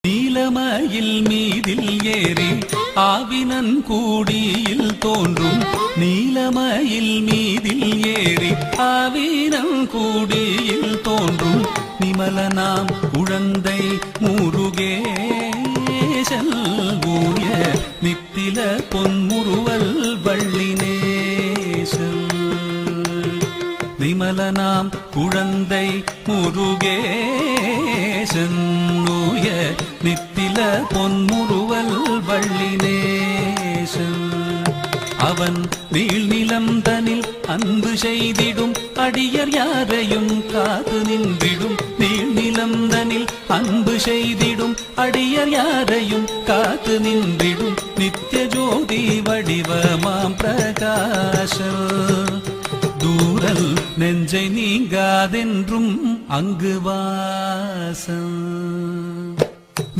நீலமயில் மீதில் ஏறி ஆவினன் கூடியில் தோன்றும் நீலமயில் மீதில் ஏறி ஆவினன் கூடியில் தோன்றும் நிமலனாம் குழந்தை முருகேசன் ஊய நித்தில பொன்முறுவல் வள்ளினேசன் நிமலனாம் குழந்தை முருகேசன் ஊய நித்தில பொன்முறுவல் வள்ளினேசன் அவன் நீள்நிலம் தனில் அன்பு செய்திடும் அடியர் யாரையும் காத்து நின்றிடும் நீள்நிலம் தனில் அன்பு செய்திடும் அடியர் யாரையும் காத்து நின்றிடும் நித்திய ஜோதி வடிவமாம் பிரகாச தூரல் நெஞ்சை நீங்காதென்றும் அங்கு வாசம்